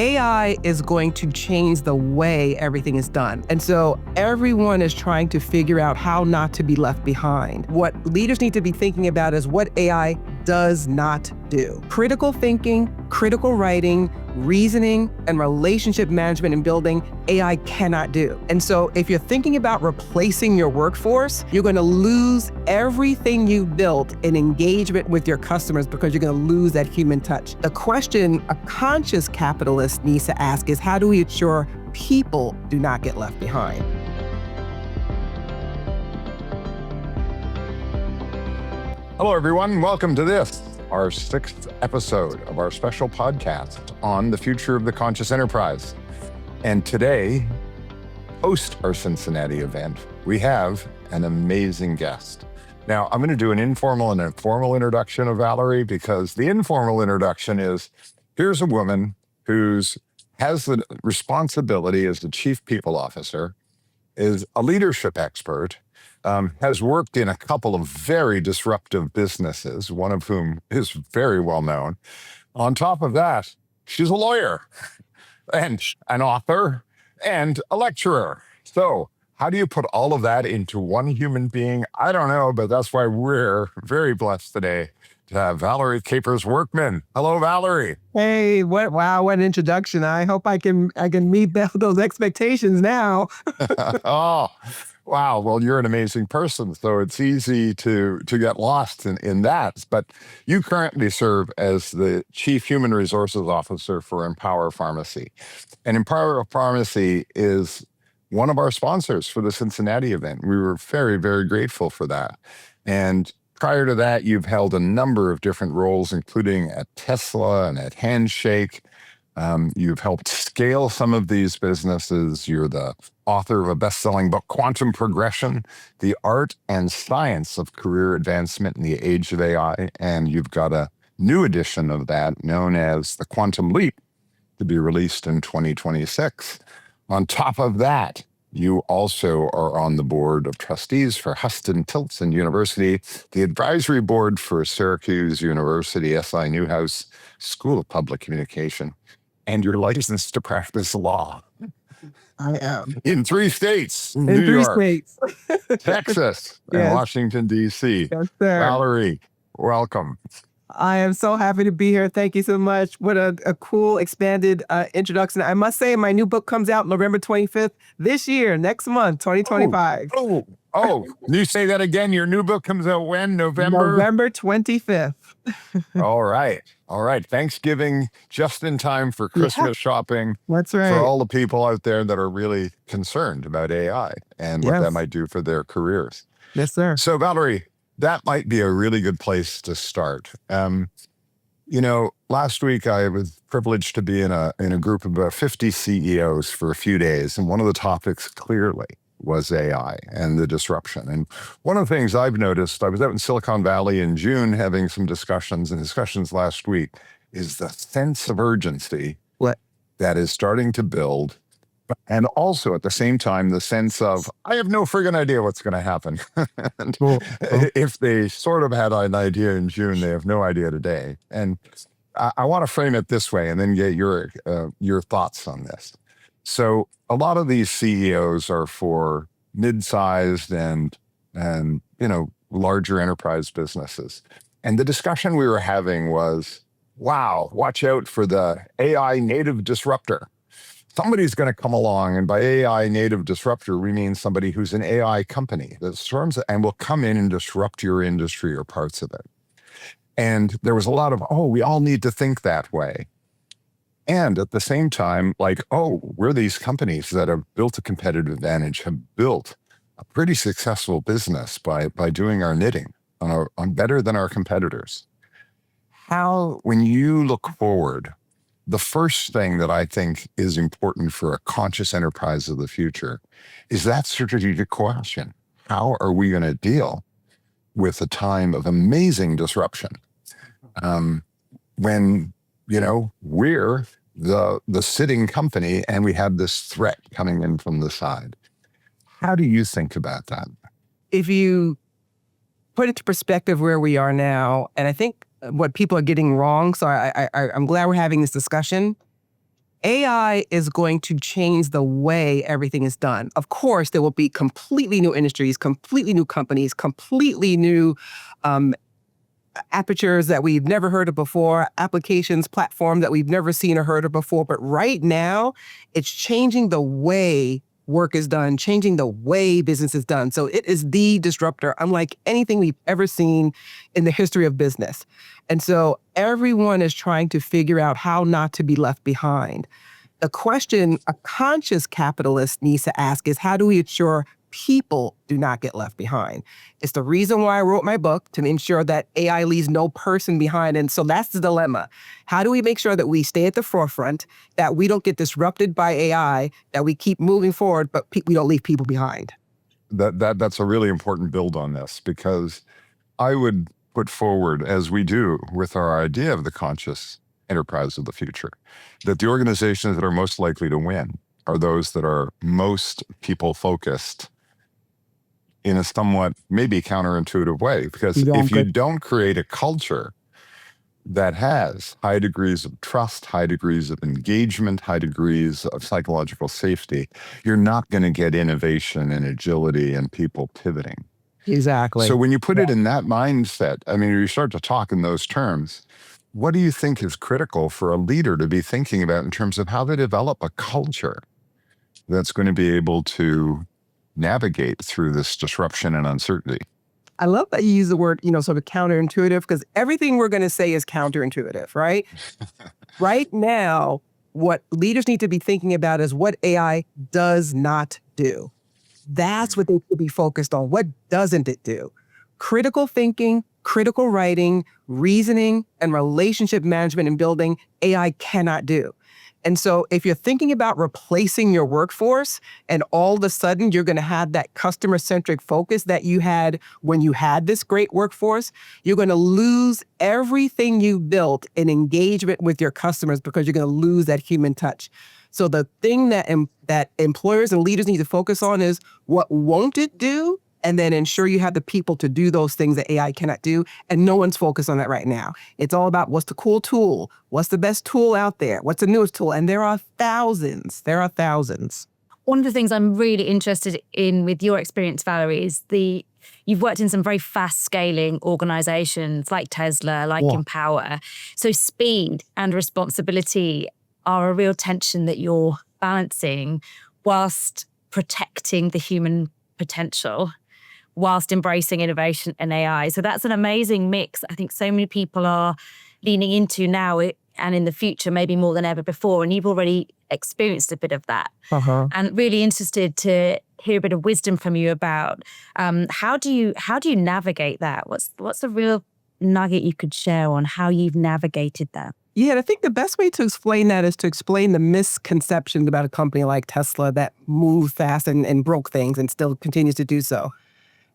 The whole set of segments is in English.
AI is going to change the way everything is done. And so everyone is trying to figure out how not to be left behind. What leaders need to be thinking about is what AI does not do. Critical thinking, critical writing, reasoning, and relationship management and building, AI cannot do. And so if you're thinking about replacing your workforce, you're going to lose everything you built in engagement with your customers because you're going to lose that human touch. The question a conscious capitalist needs to ask is, how do we ensure people do not get left behind? Hello, everyone. Welcome to this, our 6th episode of our special podcast on the future of the conscious enterprise. And today, post our Cincinnati event, we have an amazing guest. Now, I'm going to do an informal and a formal introduction of Valerie, because the informal introduction is, here's a woman who has the responsibility as the chief people officer, is a leadership expert, has worked in a couple of very disruptive businesses, one of whom is very well known. On top of that, she's a lawyer and an author and a lecturer. So how do you put all of that into one human being? I don't know, but that's why we're very blessed today to have Valerie Workman. Hello, Valerie. Hey, what an introduction. I hope I can meet those expectations now. Oh, wow. Well, you're an amazing person, so it's easy to get lost in that. But you currently serve as the Chief Human Resources Officer for Empower Pharmacy. And Empower Pharmacy is one of our sponsors for the Cincinnati event. We were very, very grateful for that. And prior to that, you've held a number of different roles, including at Tesla and at Handshake. You've helped scale some of these businesses. You're the author of a best-selling book, Quantum Progression, The Art and Science of Career Advancement in the Age of AI. And you've got a new edition of that known as The Quantum Leap to be released in 2026. On top of that, you also are on the board of trustees for Huston Tillotson University, the advisory board for Syracuse University, SI Newhouse School of Public Communication, and you're licensed to practice law. I am. In 3 states, In New 3 York, states. Texas, and Yes. Washington, D.C. Yes, sir. Valerie, welcome. I am so happy to be here. Thank you so much. What a cool expanded introduction. I must say, my new book comes out November 25th this year, next month, 2025. Oh, you say that again. Your new book comes out when? November? November 25th. All right. Thanksgiving, just in time for Christmas shopping. That's right. For all the people out there that are really concerned about AI and what that might do for their careers. Yes, sir. So, Valerie, that might be a really good place to start. Last week I was privileged to be in a group of about 50 CEOs for a few days, and one of the topics clearly was AI and the disruption. And one of the things I've noticed, I was out in Silicon Valley in June having some discussions last week, is the sense of urgency that is starting to build. And also at the same time, the sense of, I have no friggin' idea what's going to happen. And if they sort of had an idea in June, they have no idea today. And I want to frame it this way and then get your thoughts on this. So a lot of these CEOs are for mid-sized and larger enterprise businesses. And the discussion we were having was, wow, watch out for the AI native disruptor. Somebody's going to come along, and by AI native disruptor, we mean somebody who's an AI company that storms and will come in and disrupt your industry or parts of it. And there was a lot of, we all need to think that way. And at the same time, we're these companies that have built a competitive advantage, have built a pretty successful business by doing our knitting on better than our competitors. How, when you look forward, the first thing that I think is important for a conscious enterprise of the future is that strategic question. How are we going to deal with a time of amazing disruption when, we're the sitting company and we have this threat coming in from the side? How do you think about that? If you put into perspective where we are now, and I think what people are getting wrong, so I'm glad we're having this discussion. AI is going to change the way everything is done. Of course, there will be completely new industries, completely new companies, completely new apertures that we've never heard of before, applications, platforms that we've never seen or heard of before. But right now, it's changing the way work is done, changing the way business is done. So it is the disruptor, unlike anything we've ever seen in the history of business. And so everyone is trying to figure out how not to be left behind. The question a conscious capitalist needs to ask is, how do we ensure people do not get left behind? It's the reason why I wrote my book, to ensure that AI leaves no person behind. And so that's the dilemma. How do we make sure that we stay at the forefront, that we don't get disrupted by AI, that we keep moving forward, but we don't leave people behind? That's a really important build on this, because I would put forward, as we do with our idea of the conscious enterprise of the future, that the organizations that are most likely to win are those that are most people-focused in a somewhat maybe counterintuitive way. Because if you don't create a culture that has high degrees of trust, high degrees of engagement, high degrees of psychological safety, you're not going to get innovation and agility and people pivoting. Exactly. So when you put it in that mindset, I mean, you start to talk in those terms, what do you think is critical for a leader to be thinking about in terms of how to develop a culture that's going to be able to navigate through this disruption and uncertainty? I love that you use the word, sort of counterintuitive, because everything we're going to say is counterintuitive, right? Right now, what leaders need to be thinking about is what AI does not do. That's what they should be focused on. What doesn't it do? Critical thinking, critical writing, reasoning, and relationship management and building, AI cannot do. And so if you're thinking about replacing your workforce, and all of a sudden you're going to have that customer-centric focus that you had when you had this great workforce, you're going to lose everything you built in engagement with your customers, because you're going to lose that human touch. So the thing that employers and leaders need to focus on is, what won't it do? And then ensure you have the people to do those things that AI cannot do. And no one's focused on that right now. It's all about, what's the cool tool? What's the best tool out there? What's the newest tool? And there are thousands. There are thousands. One of the things I'm really interested in with your experience, Valerie, is you've worked in some very fast-scaling organizations like Tesla, like Empower. So speed and responsibility are a real tension that you're balancing whilst protecting the human potential, whilst embracing innovation and AI. So that's an amazing mix. I think so many people are leaning into now and in the future, maybe more than ever before. And you've already experienced a bit of that. And really interested to hear a bit of wisdom from you about how do you navigate that? What's a real nugget you could share on how you've navigated that? Yeah, I think the best way to explain that is to explain the misconceptions about a company like Tesla that moved fast and broke things and still continues to do so.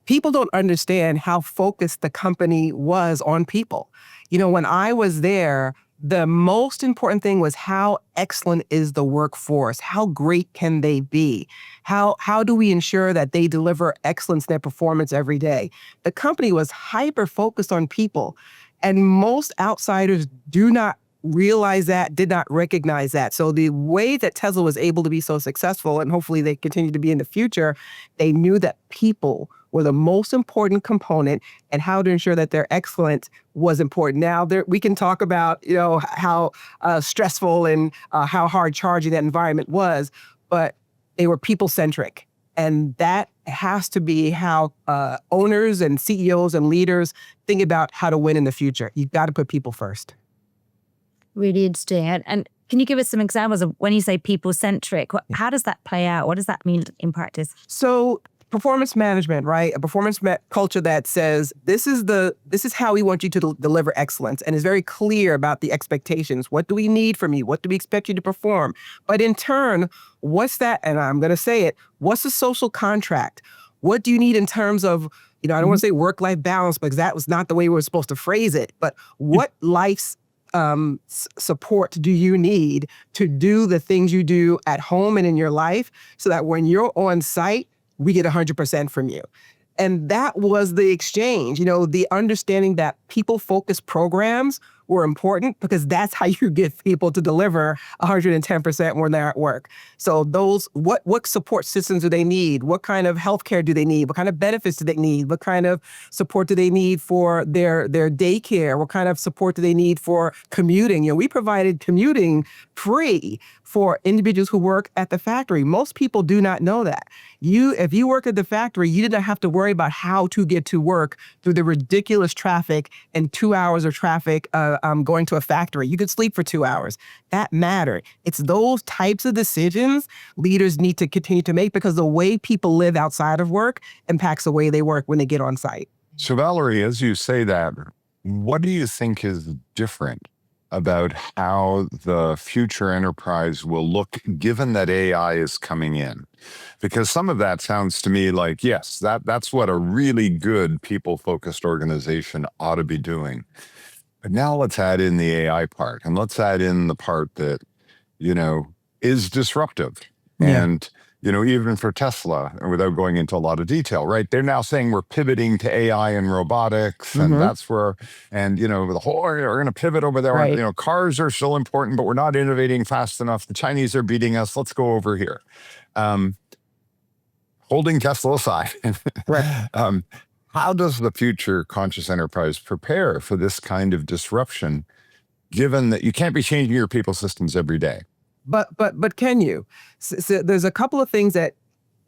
People don't understand how focused the company was on people. When I was there, the most important thing was, how excellent is the workforce? How great can they be? How do we ensure that they deliver excellence in their performance every day? The company was hyper-focused on people, and most outsiders do not realize that, did not recognize that. So the way that Tesla was able to be so successful, and hopefully they continue to be in the future, they knew that people were the most important component, and how to ensure that their excellence was important. Now, we can talk about, how stressful and how hard charging that environment was, but they were people-centric. And that has to be how owners and CEOs and leaders think about how to win in the future. You've got to put people first. Really interesting. And can you give us some examples of when you say people-centric, how does that play out? What does that mean in practice? So performance management, right? A performance culture that says, this is how we want you to deliver excellence, and is very clear about the expectations. What do we need from you? What do we expect you to perform? But in turn, what's that? And I'm going to say it. What's the social contract? What do you need in terms of, I don't want to say work-life balance, because that was not the way we were supposed to phrase it. But what life's support do you need to do the things you do at home and in your life, so that when you're on site, we get 100% from you? And that was the exchange, the understanding that people-focused programs were important because that's how you get people to deliver 110% when they're at work. So those, what support systems do they need? What kind of healthcare do they need? What kind of benefits do they need? What kind of support do they need for their daycare? What kind of support do they need for commuting? We provided commuting free for individuals who work at the factory. Most people do not know that. If you work at the factory, you didn't have to worry about how to get to work through the ridiculous traffic and 2 hours of traffic going to a factory. You could sleep for 2 hours. That mattered. It's those types of decisions leaders need to continue to make because the way people live outside of work impacts the way they work when they get on site. So Valerie, as you say that, what do you think is different about how the future enterprise will look given that AI is coming in? Because some of that sounds to me like, yes, that's what a really good people-focused organization ought to be doing. But now let's add in the AI part, and let's add in the part that, is disruptive. Yeah. And, even for Tesla, without going into a lot of detail, right? They're now saying we're pivoting to AI and robotics, and that's where, and, the whole, we're going to pivot over there. Right. Cars are still important, but we're not innovating fast enough. The Chinese are beating us. Let's go over here. Holding Tesla aside, Right. how does the future conscious enterprise prepare for this kind of disruption, given that you can't be changing your people systems every day? But can you? So there's a couple of things that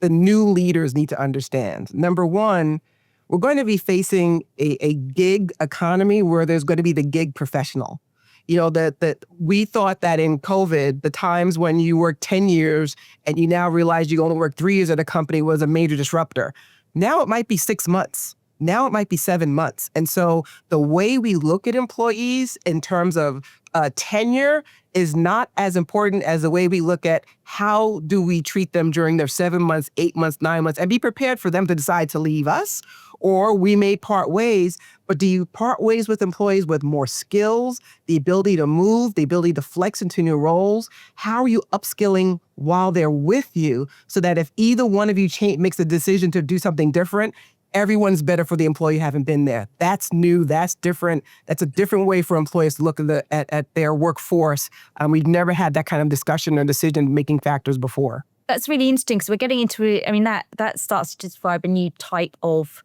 the new leaders need to understand. Number one, we're going to be facing a gig economy where there's going to be the gig professional. That we thought that in COVID, the times when you work 10 years and you now realize you only work 3 years at a company was a major disruptor. Now it might be 6 months. Now it might be 7 months. And so the way we look at employees in terms of tenure is not as important as the way we look at how do we treat them during their 7 months, 8 months, 9 months, and be prepared for them to decide to leave us, or we may part ways. But do you part ways with employees with more skills, the ability to move, the ability to flex into new roles? How are you upskilling while they're with you so that if either one of you makes a decision to do something different, everyone's better for the employee who haven't been there? That's new. That's different. That's a different way for employers to look at their workforce. We've never had that kind of discussion or decision-making factors before. That's really interesting. So we're getting into, that starts to describe a new type of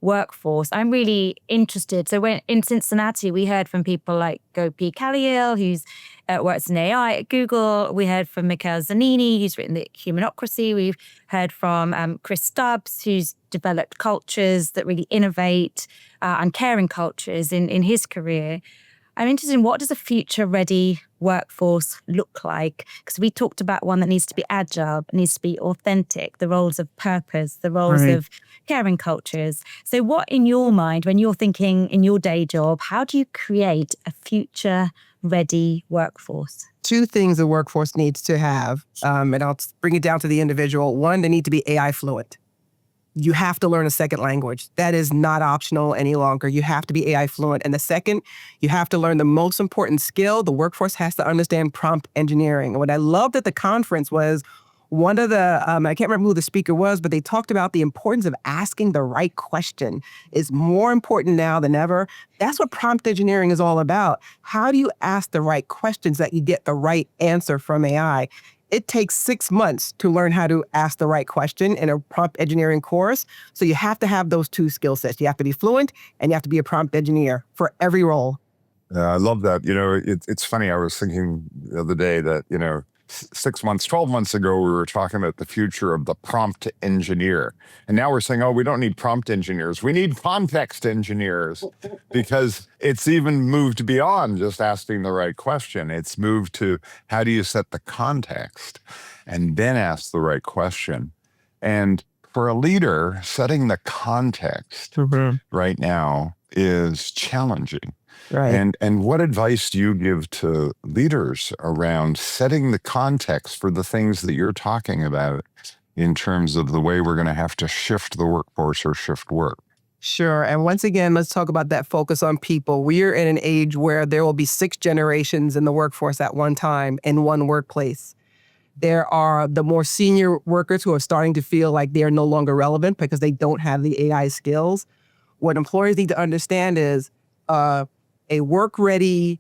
workforce. I'm really interested. So when in Cincinnati, we heard from people like Gopi Kaliel, who's works in AI at Google. We heard from Mikhail Zanini, who's written The Humanocracy. We've heard from Chris Stubbs, who's developed cultures that really innovate and caring cultures in his career. I'm interested in, what does a future-ready workforce look like? Because we talked about one that needs to be agile, it needs to be authentic, the roles of purpose, the roles of caring cultures. So what, in your mind, when you're thinking in your day job, how do you create a future-ready workforce? 2 things a workforce needs to have, and I'll bring it down to the individual. 1, they need to be AI fluent. You have to learn a second language. That is not optional any longer. You have to be AI fluent. And the second, you have to learn the most important skill. The workforce has to understand prompt engineering. And what I loved at the conference was one of the, I can't remember who the speaker was, but they talked about the importance of asking the right question is more important now than ever. That's what prompt engineering is all about. How do you ask the right questions that you get the right answer from AI? It takes 6 months to learn how to ask the right question in a prompt engineering course. So you have to have those 2 skill sets. You have to be fluent and you have to be a prompt engineer for every role. I love that. It's funny. I was thinking the other day that, 6 months, 12 months ago, we were talking about the future of the prompt engineer. And now we're saying, oh, we don't need prompt engineers. We need context engineers, because it's even moved beyond just asking the right question. It's moved to, how do you set the context and then ask the right question? And for a leader, setting the context right now is challenging. Right. And what advice do you give to leaders around setting the context for the things that you're talking about in terms of the way we're going to have to shift the workforce or shift work? Sure. And once again, let's talk about that focus on people. We're in an age where there will be 6 generations in the workforce at one time in one workplace. There are the more senior workers who are starting to feel like they are no longer relevant because they don't have the AI skills. What employers need to understand is a work-ready,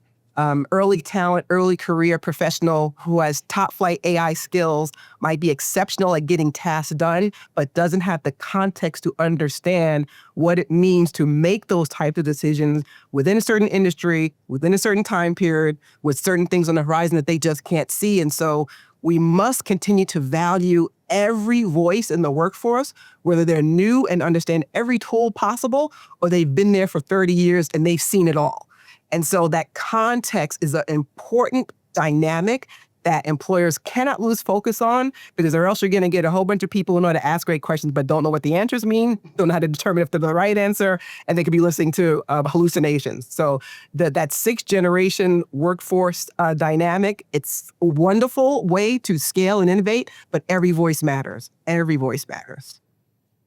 early talent, early career professional who has top-flight AI skills might be exceptional at getting tasks done, but doesn't have the context to understand what it means to make those types of decisions within a certain industry, within a certain time period, with certain things on the horizon that they just can't see. And so we must continue to value every voice in the workforce, whether they're new and understand every tool possible, or they've been there for 30 years and they've seen it all. And so that context is an important dynamic that employers cannot lose focus on, because or else you're going to get a whole bunch of people who know how to ask great questions but don't know what the answers mean, don't know how to determine if they're the right answer, and they could be listening to hallucinations. So that sixth generation workforce dynamic, it's a wonderful way to scale and innovate, but every voice matters. Every voice matters.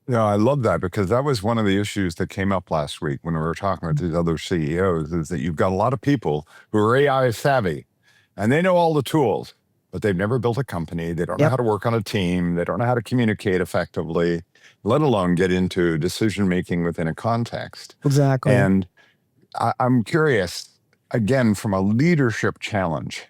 Yeah, I love that, because that was one of the issues that came up last week when we were talking with these other CEOs, is that you've got a lot of people who are AI savvy and they know all the tools, but they've never built a company. They don't know how to work on a team. They don't know how to communicate effectively, let alone get into decision-making within a context. Exactly. And I'm curious, again, from a leadership challenge,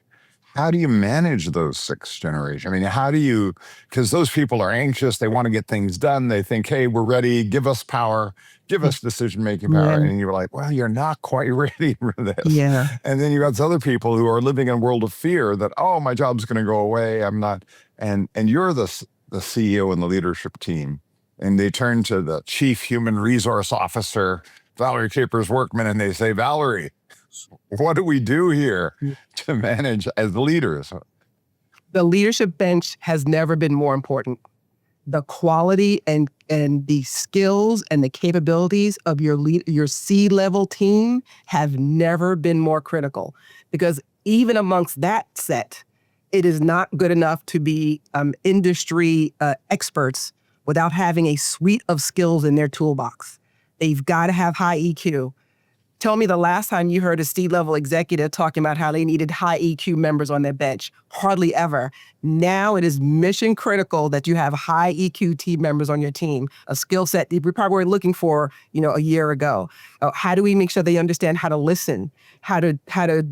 how do you manage those sixth generation? I mean, how do you, because those people are anxious, they want to get things done. They think, hey, we're ready, give us power, give us decision-making power. And you're like, well, you're not quite ready for this. Yeah. And then you got other people who are living in a world of fear that, oh, my job's going to go away. I'm not. And you're the CEO and the leadership team. And they turn to the chief human resource officer, Valerie Workman, and they say, Valerie, what do we do here to manage as leaders? The leadership bench has never been more important. The quality and the skills and the capabilities of your C-level team have never been more critical, because even amongst that set, it is not good enough to be industry experts without having a suite of skills in their toolbox. They've got to have high EQ. Tell me the last time you heard a C-level executive talking about how they needed high EQ members on their bench. Hardly ever. Now it is mission critical that you have high EQ team members on your team, a skill set that we probably were looking for, a year ago. How do we make sure they understand how to listen, how to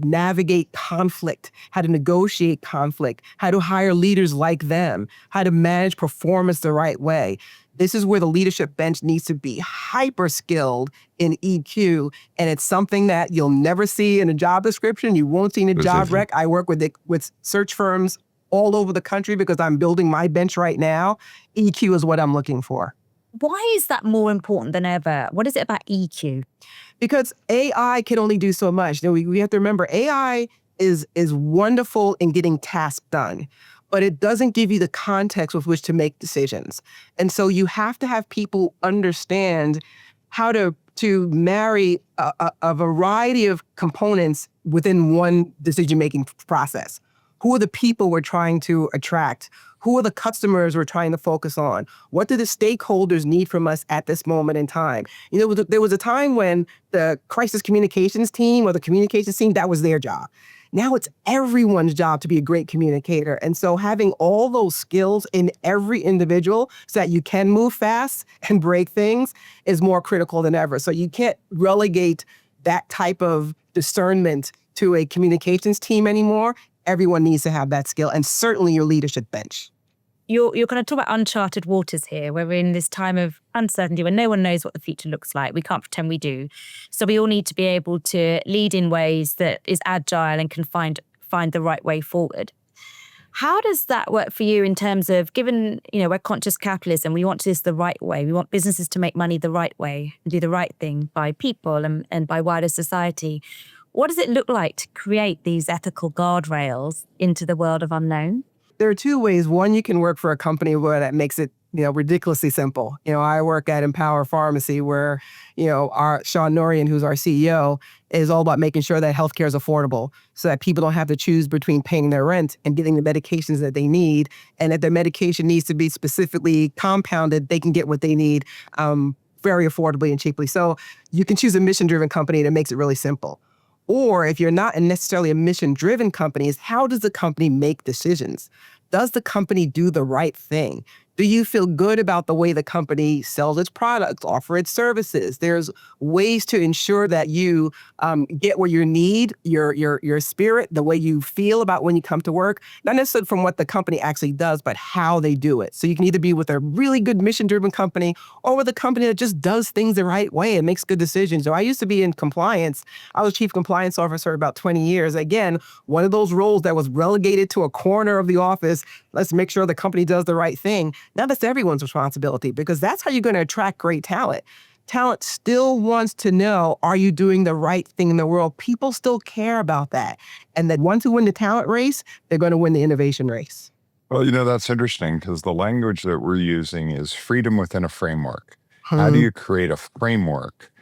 navigate conflict, how to negotiate conflict, how to hire leaders like them, how to manage performance the right way? This is where the leadership bench needs to be hyper skilled in EQ. And it's something that you'll never see in a job description. You won't see in a job rec. I work with search firms all over the country because I'm building my bench right now. EQ is what I'm looking for. Why is that more important than ever? What is it about EQ? Because AI can only do so much. We have to remember, AI is wonderful in getting tasks done, but it doesn't give you the context with which to make decisions. And so you have to have people understand how to marry a variety of components within one decision-making process. Who are the people we're trying to attract? Who are the customers we're trying to focus on? What do the stakeholders need from us at this moment in time? There was a time when the crisis communications team or the communications team, that was their job. Now it's everyone's job to be a great communicator. And so having all those skills in every individual so that you can move fast and break things is more critical than ever. So you can't relegate that type of discernment to a communications team anymore. Everyone needs to have that skill, and certainly your leadership bench. You're going to talk about uncharted waters here, where we're in this time of uncertainty when no one knows what the future looks like. We can't pretend we do. So we all need to be able to lead in ways that is agile and can find the right way forward. How does that work for you in terms of, given, we're conscious capitalism, we want this the right way. We want businesses to make money the right way and do the right thing by people and by wider society. What does it look like to create these ethical guardrails into the world of unknown? There are two ways. One, you can work for a company where that makes it, ridiculously simple. I work at Empower Pharmacy where, our Sean Norian, who's our CEO, is all about making sure that healthcare is affordable so that people don't have to choose between paying their rent and getting the medications that they need. And if their medication needs to be specifically compounded, they can get what they need very affordably and cheaply. So you can choose a mission-driven company that makes it really simple. Or if you're not necessarily a mission-driven company, is how does the company make decisions? does the company do the right thing? Do you feel good about the way the company sells its products, offer its services? There's ways to ensure that you get where you need, your spirit, the way you feel about when you come to work, not necessarily from what the company actually does, but how they do it. So you can either be with a really good mission-driven company or with a company that just does things the right way and makes good decisions. So I used to be in compliance. I was chief compliance officer about 20 years. Again, one of those roles that was relegated to a corner of the office. Let's make sure the company does the right thing. Now that's everyone's responsibility, because that's how you're going to attract great talent. Talent still wants to know, are you doing the right thing in the world? People still care about that. And the ones who win the talent race, they're going to win the innovation race. Well, that's interesting, because the language that we're using is freedom within a framework. How do you create a framework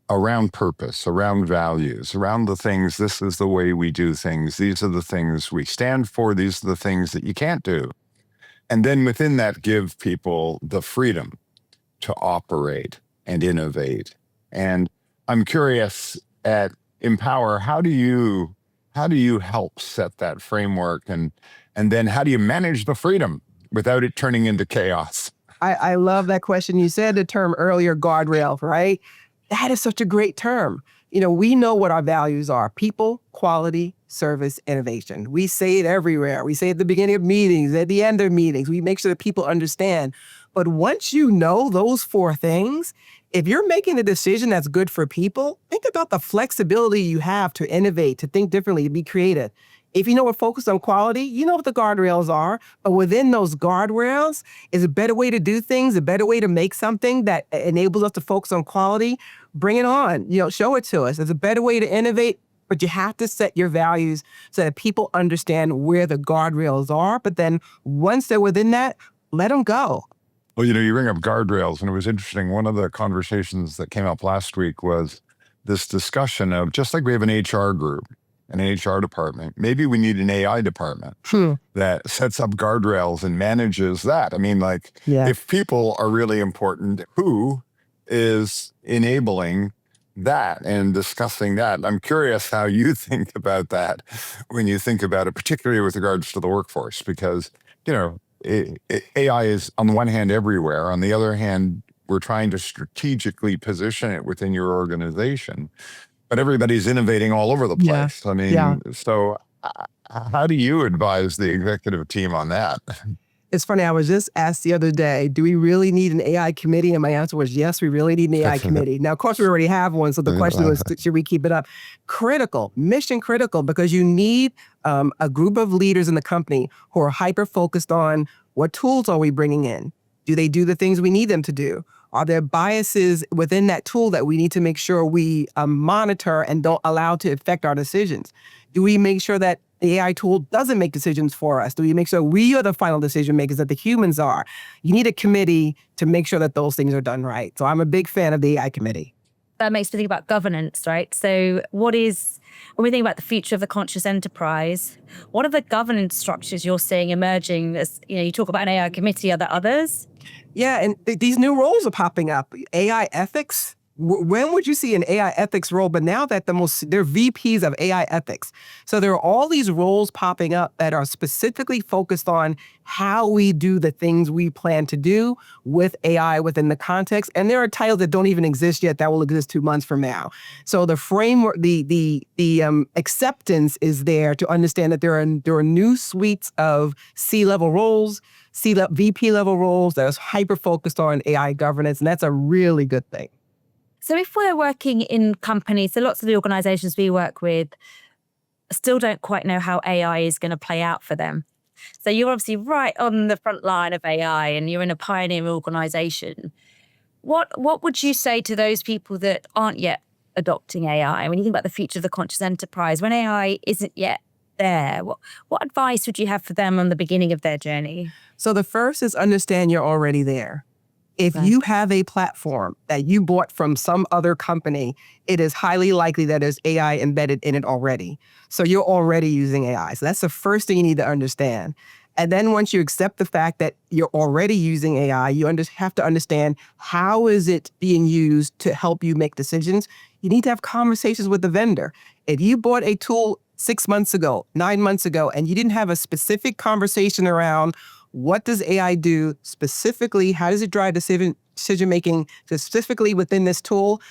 around purpose, around values, around the things, this is the way we do things, these are the things we stand for, these are the things that you can't do. And then within that, give people the freedom to operate and innovate. And I'm curious, at Empower, how do you help set that framework, and then how do you manage the freedom without it turning into chaos? I love that question. You said the term earlier, guardrail, right? That is such a great term. We know what our values are: people, quality, service, innovation. We say it everywhere. We say it at the beginning of meetings, at the end of meetings. We make sure that people understand. But once you know those 4 things, if you're making a decision that's good for people, think about the flexibility you have to innovate, to think differently, to be creative. If you know we're focused on quality, you know what the guardrails are. But within those guardrails is a better way to do things, a better way to make something that enables us to focus on quality. Bring it on. Show it to us. There's a better way to innovate, but you have to set your values so that people understand where the guardrails are. But then once they're within that, let them go. Well, you bring up guardrails, and it was interesting. One of the conversations that came up last week was this discussion of, just like we have an HR group, an HR department, maybe we need an AI department that sets up guardrails and manages that. If people are really important, who is enabling that and discussing that? I'm curious how you think about that when you think about it, particularly with regards to the workforce, because, AI is on the one hand everywhere. On the other hand, we're trying to strategically position it within your organization, but everybody's innovating all over the place. So how do you advise the executive team on that? It's funny, I was just asked the other day, do we really need an AI committee? And my answer was, yes, we really need an AI committee. Now, of course, we already have one. So the question was, should we keep it up? Critical, mission critical, because you need a group of leaders in the company who are hyper-focused on, what tools are we bringing in? Do they do the things we need them to do? Are there biases within that tool that we need to make sure we monitor and don't allow to affect our decisions? Do we make sure that the AI tool doesn't make decisions for us? Do we make sure we are the final decision makers, that the humans are? You need a committee to make sure that those things are done right. So I'm a big fan of the AI committee. That makes me think about governance, right? So when we think about the future of the conscious enterprise, what are the governance structures you're seeing emerging? As you talk about an AI committee, are there others? Yeah, and these new roles are popping up. AI ethics. When would you see an AI ethics role? But now that they're VPs of AI ethics. So there are all these roles popping up that are specifically focused on how we do the things we plan to do with AI within the context. And there are titles that don't even exist yet that will exist 2 months from now. So the framework, the acceptance is there to understand that there are new suites of C-level roles, VP level roles that are hyper-focused on AI governance. And that's a really good thing. So if we're working in companies, so lots of the organizations we work with still don't quite know how AI is going to play out for them. So you're obviously right on the front line of AI and you're in a pioneer organization. What would you say to those people that aren't yet adopting AI? When you think about the future of the conscious enterprise, when AI isn't yet there, what advice would you have for them on the beginning of their journey? So the first is understand you're already there. If you have a platform that you bought from some other company, it is highly likely that there's AI embedded in it already. So you're already using AI. So that's the first thing you need to understand. And then once you accept the fact that you're already using AI, you have to understand, how is it being used to help you make decisions? You need to have conversations with the vendor. If you bought a tool 6 months ago, 9 months ago, and you didn't have a specific conversation around what does AI do specifically, how does it drive decision-making specifically within this tool,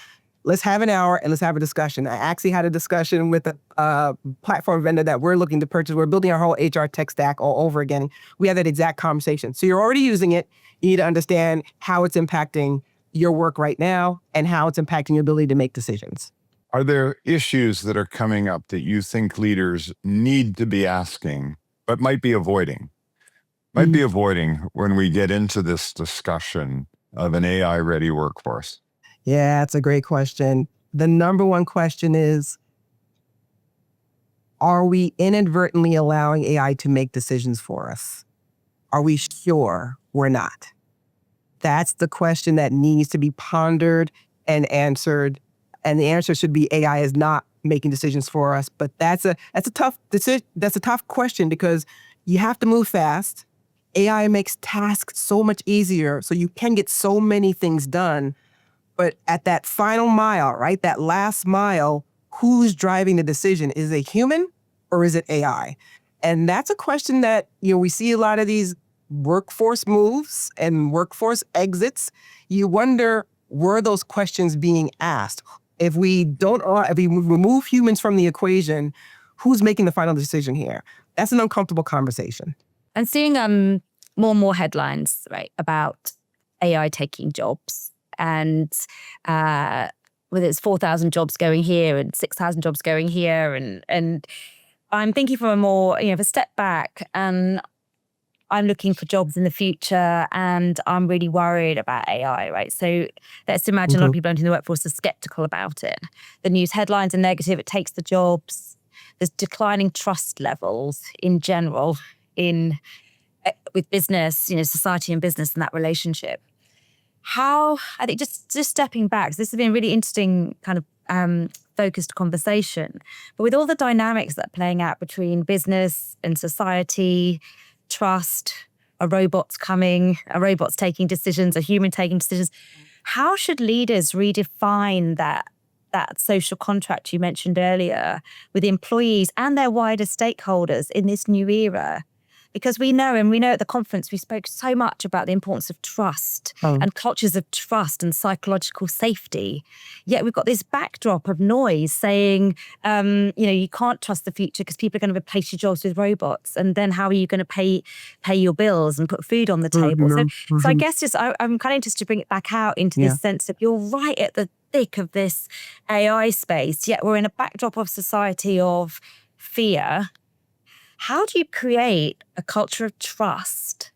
let's have an hour and let's have a discussion. I actually had a discussion with a platform vendor that we're looking to purchase. We're building our whole HR tech stack all over again. We had that exact conversation. So you're already using it. You need to understand how it's impacting your work right now and how it's impacting your ability to make decisions. Are there issues that are coming up that you think leaders need to be asking, but might be avoiding? When we get into this discussion of an AI-ready workforce? Yeah, that's a great question. The number one question is, are we inadvertently allowing AI to make decisions for us? Are we sure we're not? That's the question that needs to be pondered and answered. And the answer should be AI is not making decisions for us. But that's a tough decision. That's a tough question because you have to move fast. AI makes tasks so much easier, so you can get so many things done. But at that final mile, right, that last mile, who's driving the decision? Is it human or is it AI? And that's a question that, we see a lot of these workforce moves and workforce exits. You wonder, were those questions being asked? If we remove humans from the equation, who's making the final decision here? That's an uncomfortable conversation. And seeing more and more headlines, right, about AI taking jobs. And whether it's 4,000 jobs going here and 6,000 jobs going here. And I'm thinking from a more, a step back, and I'm looking for jobs in the future and I'm really worried about AI, right? So let's imagine a lot of people in the workforce are skeptical about it. The news headlines are negative, it takes the jobs. There's declining trust levels in general with business, society and business and that relationship. I think just stepping back, so this has been a really interesting kind of focused conversation, but with all the dynamics that are playing out between business and society, trust, a robot's coming, a robot's taking decisions, a human taking decisions, how should leaders redefine that social contract you mentioned earlier with employees and their wider stakeholders in this new era? Because we know at the conference, we spoke so much about the importance of trust and cultures of trust and psychological safety. Yet we've got this backdrop of noise saying, you can't trust the future because people are going to replace your jobs with robots. And then how are you going to pay your bills and put food on the table? So I guess I'm kind of interested to bring it back out into this sense of you're right at the thick of this AI space, yet we're in a backdrop of society of fear. How do you create a culture of trust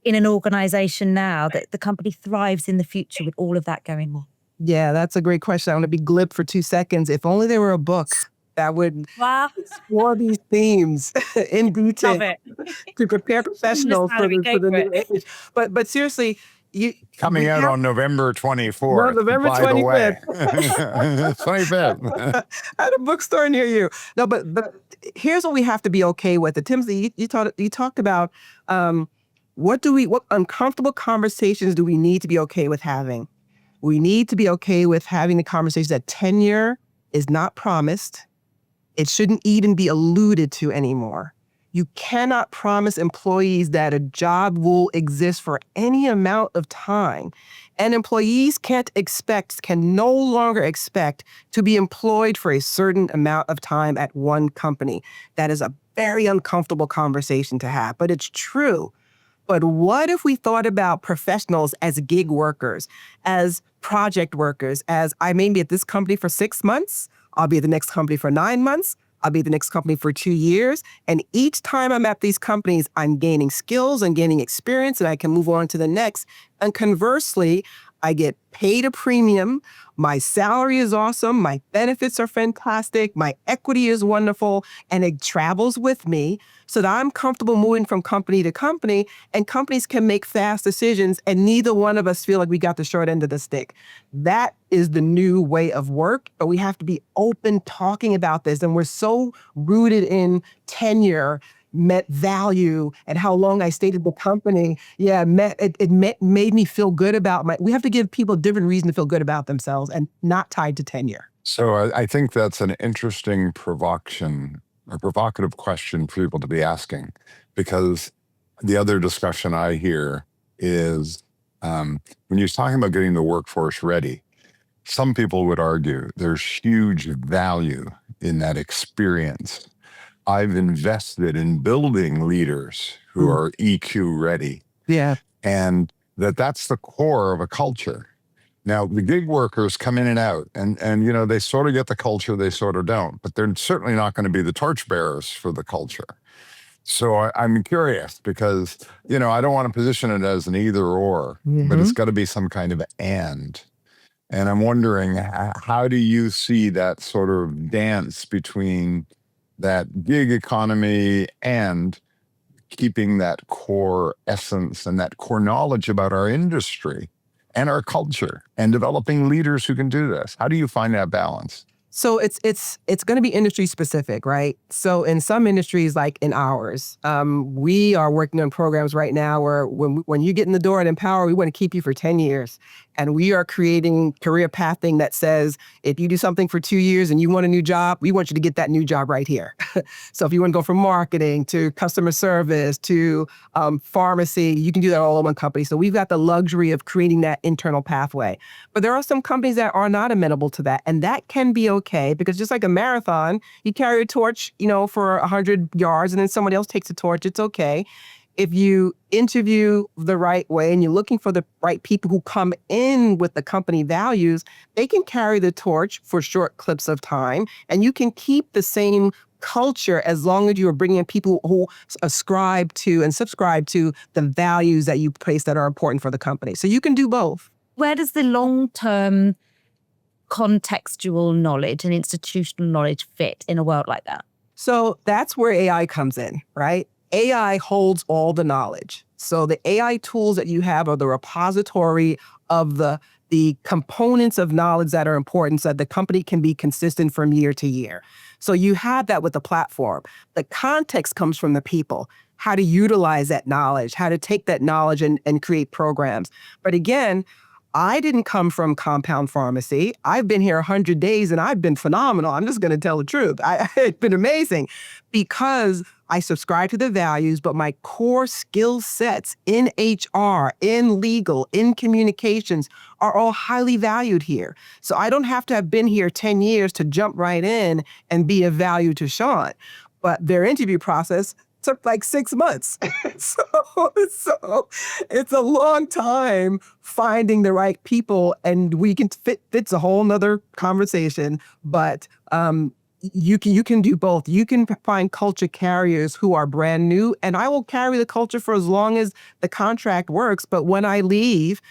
in an organization now that the company thrives in the future with all of that going on? Yeah, that's a great question. I want to be glib for 2 seconds. If only there were a book that would explore these themes in detail. Love it. To prepare professionals for the new age. But seriously, coming out on November 24th. November 25th. 25th. At a bookstore near you. No, but here's what we have to be okay with. Timothy, you talked about what uncomfortable conversations do we need to be okay with having? We need to be okay with having the conversation that tenure is not promised. It shouldn't even be alluded to anymore. You cannot promise employees that a job will exist for any amount of time. And employees can no longer expect to be employed for a certain amount of time at one company. That is a very uncomfortable conversation to have, but it's true. But what if we thought about professionals as gig workers, as project workers, as I may be at this company for 6 months, I'll be at the next company for 9 months, I'll be at the next company for 2 years. And each time I'm at these companies, I'm gaining skills and gaining experience, and I can move on to the next. And conversely, I get paid a premium. My salary is awesome. My benefits are fantastic. My equity is wonderful. And it travels with me so that I'm comfortable moving from company to company, and companies can make fast decisions and neither one of us feel like we got the short end of the stick. That is the new way of work, but we have to be open talking about this. And we're so rooted in tenure, met value, and how long I stayed at the company. Yeah, made me feel good about we have to give people different reason to feel good about themselves and not tied to tenure. So I think that's an interesting a provocative question for people to be asking, because the other discussion I hear is when you're talking about getting the workforce ready, some people would argue there's huge value in that experience. I've invested in building leaders who are EQ ready. Yeah. And that's the core of a culture. Now, the gig workers come in and out, and they sort of get the culture, they sort of don't, but they're certainly not going to be the torchbearers for the culture. So I'm curious because, I don't want to position it as an either or, but it's got to be some kind of and. And I'm wondering, how do you see that sort of dance between that gig economy and keeping that core essence and that core knowledge about our industry and our culture and developing leaders who can do this? How do you find that balance? So it's going to be industry specific, right? So in some industries, like in ours, we are working on programs right now where when you get in the door at Empower, we want to keep you for 10 years. And we are creating career pathing that says, if you do something for 2 years and you want a new job, we want you to get that new job right here. So if you want to go from marketing to customer service to pharmacy, you can do that all in one company. So we've got the luxury of creating that internal pathway. But there are some companies that are not amenable to that. And that can be okay, because just like a marathon, you carry a torch, for 100 yards and then somebody else takes the torch. It's okay. If you interview the right way and you're looking for the right people who come in with the company values, they can carry the torch for short clips of time, and you can keep the same culture as long as you are bringing in people who ascribe to and subscribe to the values that you place that are important for the company. So you can do both. Where does the long-term contextual knowledge and institutional knowledge fit in a world like that? So that's where AI comes in, right? AI holds all the knowledge. So the AI tools that you have are the repository of the components of knowledge that are important so that the company can be consistent from year to year. So you have that with the platform. The context comes from the people, how to utilize that knowledge, how to take that knowledge and create programs. But again, I didn't come from compound pharmacy. I've been here 100 days and I've been phenomenal. I'm just going to tell the truth. It's been amazing because I subscribe to the values, but my core skill sets in HR, in legal, in communications are all highly valued here. So I don't have to have been here 10 years to jump right in and be of value to Sean. But their interview process took like 6 months. So it's a long time finding the right people, and we can fits a whole nother conversation, but you can do both. You can find culture carriers who are brand new, and I will carry the culture for as long as the contract works. But when I leave,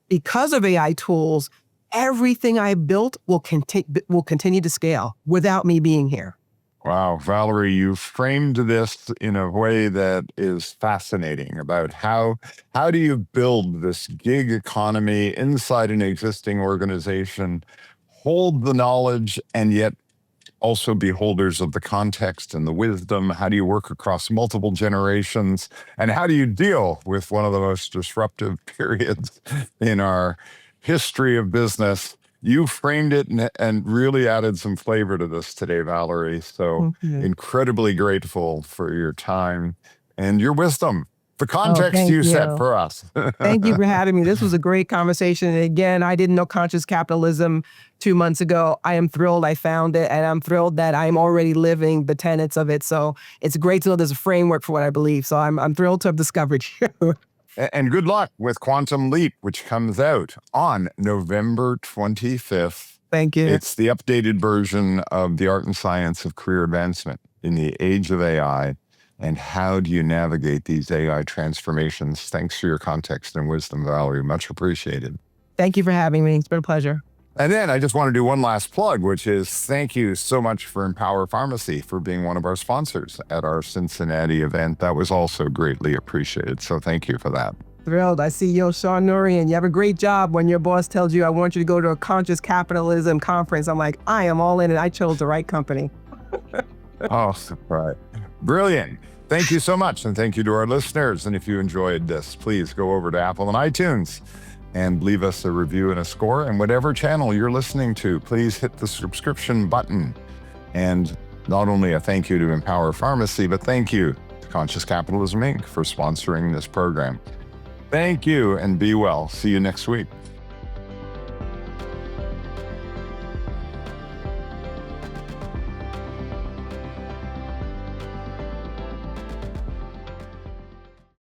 because of AI tools, everything I built will continue to scale without me being here. Wow, Valerie, you framed this in a way that is fascinating about how do you build this gig economy inside an existing organization, hold the knowledge, and yet also be holders of the context and the wisdom. How do you work across multiple generations? And how do you deal with one of the most disruptive periods in our history of business? You framed it and really added some flavor to this today, Valerie. So incredibly grateful for your time and your wisdom, the context you set for us. Thank you for having me. This was a great conversation. And again, I didn't know conscious capitalism 2 months ago. I am thrilled I found it, and I'm thrilled that I'm already living the tenets of it. So it's great to know there's a framework for what I believe. So I'm thrilled to have discovered you. And good luck with Quantum Leap, which comes out on November 25th. Thank you. It's the updated version of The Art and Science of Career Advancement in the Age of AI. And how do you navigate these AI transformations? Thanks for your context and wisdom, Valerie. Much appreciated. Thank you for having me. It's been a pleasure. And then I just want to do one last plug, which is thank you so much for Empower Pharmacy for being one of our sponsors at our Cincinnati event. That was also greatly appreciated. So thank you for that. Thrilled. I see you, Sean Norian. You have a great job when your boss tells you, I want you to go to a conscious capitalism conference. I'm like, I am all in, and I chose the right company. Oh, right. Brilliant. Thank you so much. And thank you to our listeners. And if you enjoyed this, please go over to Apple and iTunes and leave us a review and a score. And whatever channel you're listening to, please hit the subscription button. And not only a thank you to Empower Pharmacy, but thank you to Conscious Capitalism Inc. for sponsoring this program. Thank you and be well. See you next week.